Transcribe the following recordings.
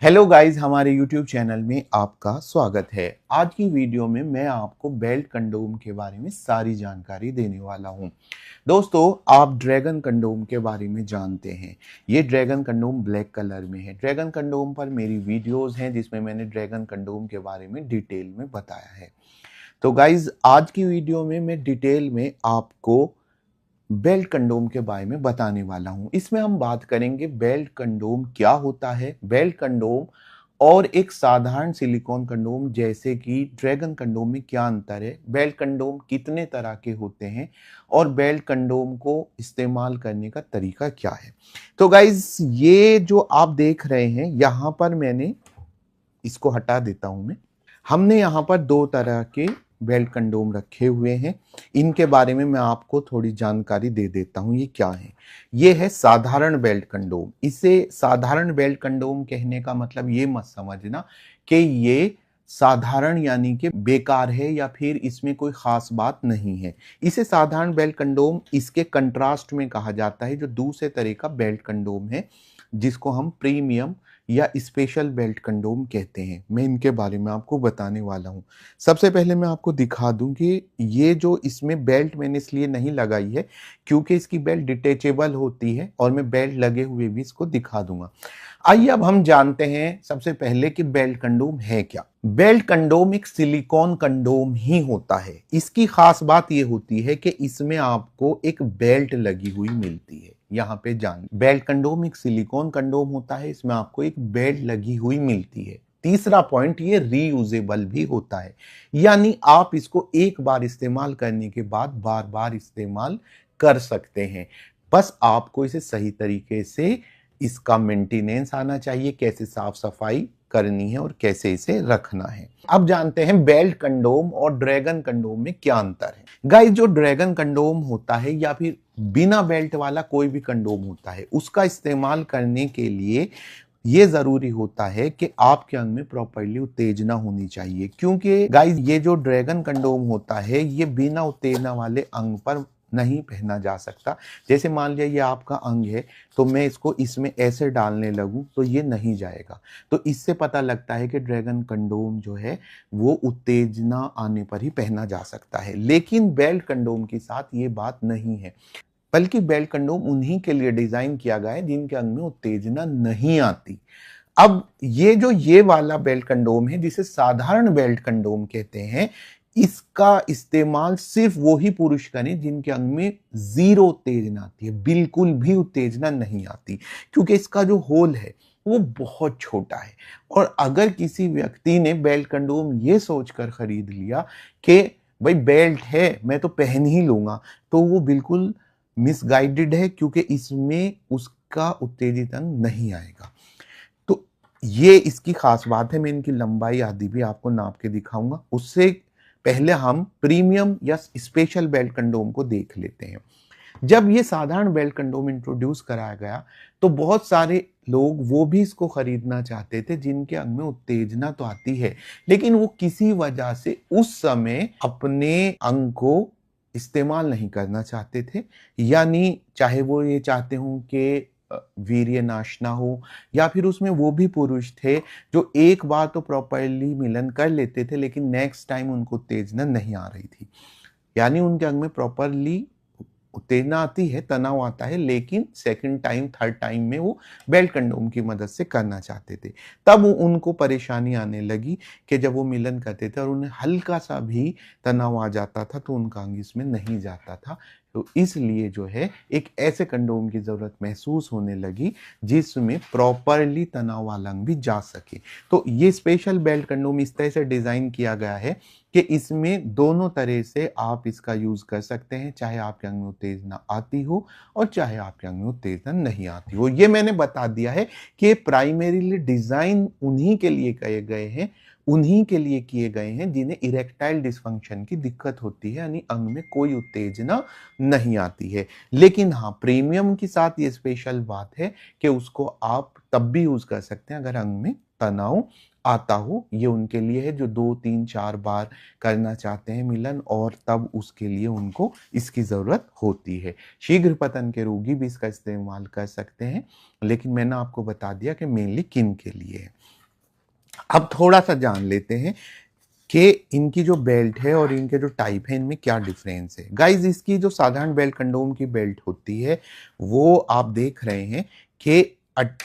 Hello guys, हमारे YouTube channel में आपका स्वागत है। आज की वीडियो में मैं आपको बेल्ट कंडोम के बारे में सारी जानकारी देने वाला हूं। दोस्तों, आप ड्रैगन कंडोम के बारे में जानते हैं। ये ड्रैगन कंडोम ब्लैक कलर में है। ड्रैगन कंडोम पर मेरी वीडियोस हैं जिसमें मैंने ड्रैगन कंडोम के बारे में डिटेल में बताया है। तो गाइस, आज की वीडियो में मैं डिटेल में आपको बेल्ट कंडोम के बारे में बताने वाला हूं। इसमें हम बात करेंगे बेल्ट कंडोम क्या होता है, बेल्ट कंडोम और एक साधारण सिलिकॉन कंडोम जैसे कि ड्रैगन कंडोम में क्या अंतर है, बेल्ट कंडोम कितने तरह के होते हैं और बेल्ट कंडोम को इस्तेमाल करने का तरीका क्या है। तो गाइज, ये जो आप देख रहे हैं यहां पर मैंने इसको हटा देता हूं मैं। हमने यहाँ पर दो तरह के बेल्ट कंडोम रखे हुए हैं। इनके बारे में मैं आपको थोड़ी जानकारी दे देता हूँ। ये क्या है? ये है साधारण बेल्ट कंडोम। इसे साधारण बेल्ट कंडोम कहने का मतलब ये मत समझना कि ये साधारण यानी कि बेकार है या फिर इसमें कोई खास बात नहीं है। इसे साधारण बेल्ट कंडोम इसके कंट्रास्ट में कहा जाता है, जो दूसरे तरह का बेल्ट कंडोम है जिसको हम प्रीमियम या स्पेशल बेल्ट कंडोम कहते हैं। मैं इनके बारे में आपको बताने वाला हूं। सबसे पहले मैं आपको दिखा दूं कि ये जो इसमें बेल्ट मैंने इसलिए नहीं लगाई है क्योंकि इसकी बेल्ट डिटेचेबल होती है और मैं बेल्ट लगे हुए भी इसको दिखा दूंगा। आइए अब हम जानते हैं सबसे पहले कि बेल्ट कंडोम है क्या। बेल्ट कंडोम एक सिलिकॉन कंडोम ही होता है। इसकी खास बात यह होती है कि इसमें आपको एक बेल्ट लगी हुई मिलती है। यहाँ पे जान, बेल्ट कंडोम एक सिलिकॉन कंडोम होता है, इसमें आपको एक बेल्ट लगी हुई मिलती है। तीसरा पॉइंट, ये रीयूजेबल भी होता है, यानी आप इसको एक बार इस्तेमाल करने के बाद बार बार इस्तेमाल कर सकते हैं। बस आपको इसे सही तरीके से इसका मेंटेनेंस आना चाहिए, कैसे साफ सफाई करनी है और कैसे इसे रखना है। अब जानते हैं बेल्ट कंडोम और ड्रैगन कंडोम में क्या अंतर है। गाइस, जो ड्रैगन कंडोम होता है या फिर बिना बेल्ट वाला कोई भी कंडोम होता है, उसका इस्तेमाल करने के लिए ये जरूरी होता है कि आपके अंग में प्रॉपर्ली उत्तेजना होनी चाहिए। क्योंकि गाइस, ये जो ड्रैगन कंडोम होता है ये बिना उत्तेजना वाले अंग पर नहीं पहना जा सकता। जैसे मान लिया ये आपका अंग है तो मैं इसको इसमें ऐसे डालने लगूं तो ये नहीं जाएगा। तो इससे पता लगता है कि ड्रैगन कंडोम जो है वो उत्तेजना आने पर ही पहना जा सकता है। लेकिन बेल्ट कंडोम के साथ ये बात नहीं है, बल्कि बेल्ट कंडोम उन्हीं के लिए डिजाइन किया गया है जिनके अंग में उत्तेजना नहीं आती। अब ये वाला बेल्ट कंडोम है जिसे साधारण बेल्ट कंडोम कहते हैं, इसका इस्तेमाल सिर्फ वही पुरुष करें जिनके अंग में जीरो उत्तेजना आती है, बिल्कुल भी उत्तेजना नहीं आती। क्योंकि इसका जो होल है वो बहुत छोटा है। और अगर किसी व्यक्ति ने बेल्ट कंडोम ये सोचकर खरीद लिया कि भाई बेल्ट है मैं तो पहन ही लूंगा, तो वो बिल्कुल मिसगाइडेड है, क्योंकि इसमें उसका उत्तेजित अंग नहीं आएगा। तो ये इसकी खास बात है। मैं इनकी लंबाई आदि भी आपको नाप के दिखाऊंगा। उससे पहले हम प्रीमियम या स्पेशल बेल्ट कंडोम को देख लेते हैं। जब ये साधारण बेल्ट कंडोम इंट्रोड्यूस कराया गया तो बहुत सारे लोग वो भी इसको खरीदना चाहते थे जिनके अंग में उत्तेजना तो आती है, लेकिन वो किसी वजह से उस समय अपने अंग को इस्तेमाल नहीं करना चाहते थे। यानी चाहे वो ये चाहते हों कि वीर्य नाश ना हो, या फिर उसमें वो भी पुरुष थे जो एक बार तो प्रॉपरली मिलन कर लेते थे लेकिन नेक्स्ट टाइम उनको उत्तेजना नहीं आ रही थी। यानी उनके अंग में प्रॉपरली उत्तेजना आती है, तनाव आता है, लेकिन सेकंड टाइम थर्ड टाइम में वो बेल्ट कंडोम की मदद से करना चाहते थे। तब उनको परेशानी आने लगी कि जब वो मिलन करते थे और उन्हें हल्का सा भी तनाव आ जाता था तो उनका अंग इसमें नहीं जाता था। तो इसलिए जो है एक ऐसे कंडोम की जरूरत महसूस होने लगी जिसमें प्रॉपरली तनाव वाला अंग भी जा सके। तो ये स्पेशल बेल्ट कंडोम इस तरह से डिजाइन किया गया है कि इसमें दोनों तरह से आप इसका यूज कर सकते हैं, चाहे आपके अंग में उत्तेजना आती हो और चाहे आपके अंग में उत्तेजना नहीं आती हो। ये मैंने बता दिया है कि प्राइमरीली डिजाइन उन्हीं के लिए किए गए हैं उन्हीं के लिए किए गए हैं जिन्हें इरेक्टाइल डिसफंक्शन की दिक्कत होती है, यानी अंग में कोई उत्तेजना नहीं आती है। लेकिन हाँ, प्रीमियम के साथ ये स्पेशल बात है कि उसको आप तब भी यूज कर सकते हैं अगर अंग में तनाव आता हो। ये उनके लिए है जो 2 3 4 बार करना चाहते हैं मिलन, और तब उसके लिए उनको इसकी जरूरत होती है। शीघ्र पतन के रोगी भी इसका इस्तेमाल कर सकते हैं, लेकिन मैंने आपको बता दिया कि मेनली किन के लिए है। अब थोड़ा सा जान लेते हैं कि इनकी जो बेल्ट है और इनके जो टाइप है इनमें क्या डिफरेंस है। गाइज, इसकी जो साधारण बेल्ट कंडोम की बेल्ट होती है वो आप देख रहे हैं कि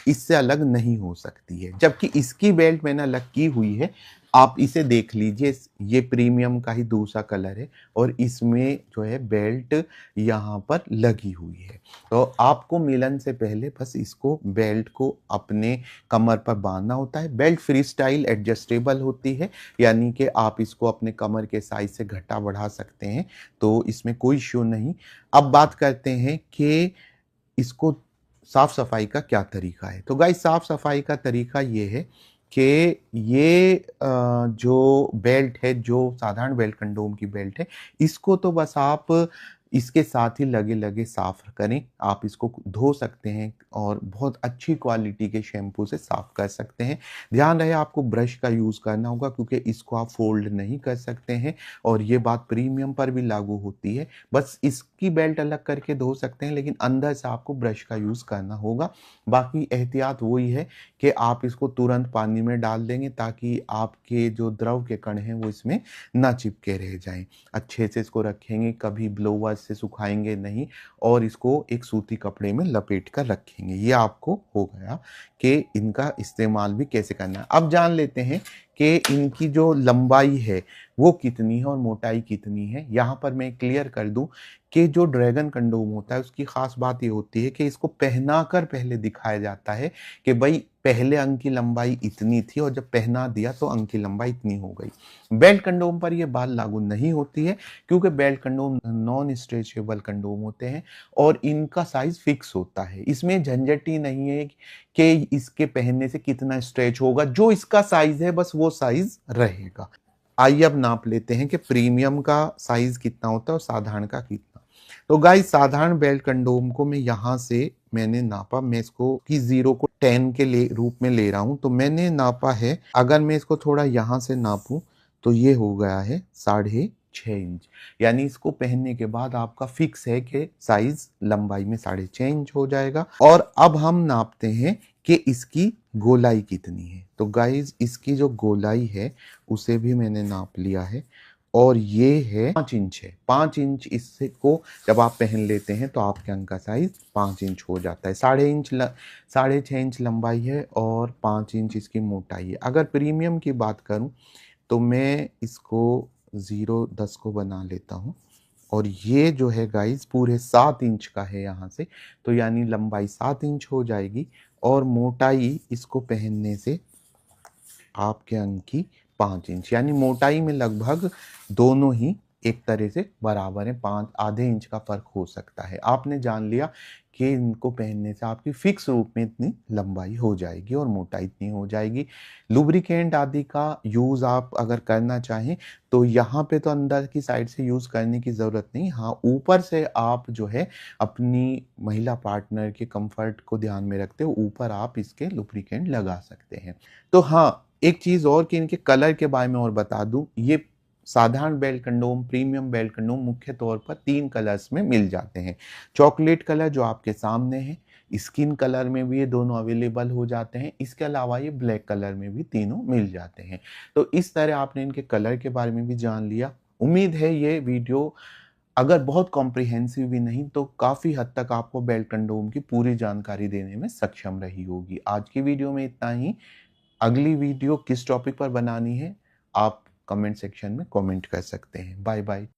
इससे अलग नहीं हो सकती है, जबकि इसकी बेल्ट मैंने अलग की हुई है। आप इसे देख लीजिए, ये प्रीमियम का ही दूसरा कलर है और इसमें जो है बेल्ट यहाँ पर लगी हुई है। तो आपको मिलन से पहले बस इसको बेल्ट को अपने कमर पर बांधना होता है। बेल्ट फ्री स्टाइल एडजस्टेबल होती है, यानी कि आप इसको अपने कमर के साइज से घटा बढ़ा सकते हैं, तो इसमें कोई इश्यू नहीं। अब बात करते हैं कि इसको साफ सफाई का क्या तरीका है। तो गाइस, साफ सफाई का तरीका ये है कि ये जो बेल्ट है, जो साधारण बेल्ट कंडोम की बेल्ट है, इसको तो बस आप इसके साथ ही लगे लगे साफ करें। आप इसको धो सकते हैं और बहुत अच्छी क्वालिटी के शैम्पू से साफ कर सकते हैं। ध्यान रहे आपको ब्रश का यूज़ करना होगा, क्योंकि इसको आप फोल्ड नहीं कर सकते हैं, और ये बात प्रीमियम पर भी लागू होती है। बस इसकी बेल्ट अलग करके धो सकते हैं, लेकिन अंदर से आपको ब्रश का यूज़ करना होगा। बाकी एहतियात वही है कि आप इसको तुरंत पानी में डाल देंगे ताकि आपके जो द्रव के कण हैं वो इसमें ना चिपके रह जाएं। अच्छे से इसको रखेंगे, कभी ब्लोवर से सुखाएंगे नहीं, और इसको एक सूती कपड़े में लपेट कर रखेंगे। ये आपको हो गया कि इनका इस्तेमाल भी कैसे करना है। अब जान लेते हैं कि इनकी जो लंबाई है वो कितनी है और मोटाई कितनी है। यहाँ पर मैं क्लियर कर दूं कि जो ड्रैगन कंडोम होता है उसकी खास बात ये होती है कि इसको पहनाकर पहले दिखाया जाता है कि भाई पहले अंग की लंबाई इतनी थी और जब पहना दिया तो अंग की लंबाई इतनी हो गई। बेल्ट कंडोम पर यह बात लागू नहीं होती है, क्योंकि belt condom non stretchable condom होते हैं और इनका साइज फिक्स होता है। इसमें झंझट ही नहीं है कि इसके पहनने से कितना स्ट्रेच होगा, जो इसका साइज है बस वो साइज रहेगा। आइए अब नाप लेते हैं कि प्रीमियम का साइज कितना होता है और साधारण का कितना। तो गाइस, साधारण बेल्ट कंडोम को मैं यहाँ से मैंने नापा, मैं इसको की 0 को 10 के रूप में ले रहा हूं। तो मैंने नापा है, अगर मैं इसको थोड़ा यहाँ से नापूं तो ये हो गया है 6.5 इंच। यानी इसको पहनने के बाद आपका फिक्स है कि साइज लंबाई में 6.5 इंच हो जाएगा। और अब हम नापते हैं कि इसकी गोलाई कितनी है। तो गाइज, इसकी जो गोलाई है उसे भी मैंने नाप लिया है और ये है 5 इंच है। 5 इंच इससे को जब आप पहन लेते हैं तो आपके अंग का साइज 5 इंच हो जाता है। 6.5 इंच लंबाई है और 5 इंच इसकी मोटाई है। अगर प्रीमियम की बात करूं तो मैं इसको 0.10 को बना लेता हूं, और ये जो है गाइज पूरे 7 इंच का है यहाँ से, तो यानी लंबाई 7 इंच हो जाएगी और मोटाई इसको पहनने से आपके अंग की 5 इंच, यानी मोटाई में लगभग दोनों ही एक तरह से बराबर है। 5 ½ इंच का फर्क हो सकता है। आपने जान लिया कि इनको पहनने से आपकी फिक्स रूप में इतनी लंबाई हो जाएगी और मोटाई इतनी हो जाएगी। लुब्रिकेंट आदि का यूज़ आप अगर करना चाहें तो यहाँ पे तो अंदर की साइड से यूज़ करने की ज़रूरत नहीं। हाँ, ऊपर से आप जो है अपनी महिला पार्टनर के कंफर्ट को ध्यान में रखते हो ऊपर आप इसके लुब्रिकेंट लगा सकते हैं। तो हाँ, एक चीज़ और कि इनके कलर के बारे में और बता दूं, ये साधारण belt condom, premium belt condom मुख्य तौर पर 3 कलर्स में मिल जाते हैं। चॉकलेट कलर जो आपके सामने है, स्किन कलर में भी ये दोनों अवेलेबल हो जाते हैं। इसके अलावा ये ब्लैक कलर में भी तीनों मिल जाते हैं। तो इस तरह आपने इनके कलर के बारे में भी जान लिया। उम्मीद है ये वीडियो अगर बहुत कॉम्प्रिहेंसिव भी नहीं तो काफ़ी हद तक आपको बेल्ट कंडोम की पूरी जानकारी देने में सक्षम रही होगी। आज की वीडियो में इतना ही। अगली वीडियो किस टॉपिक पर बनानी है आप कमेंट सेक्शन में कमेंट कर सकते हैं। Bye bye.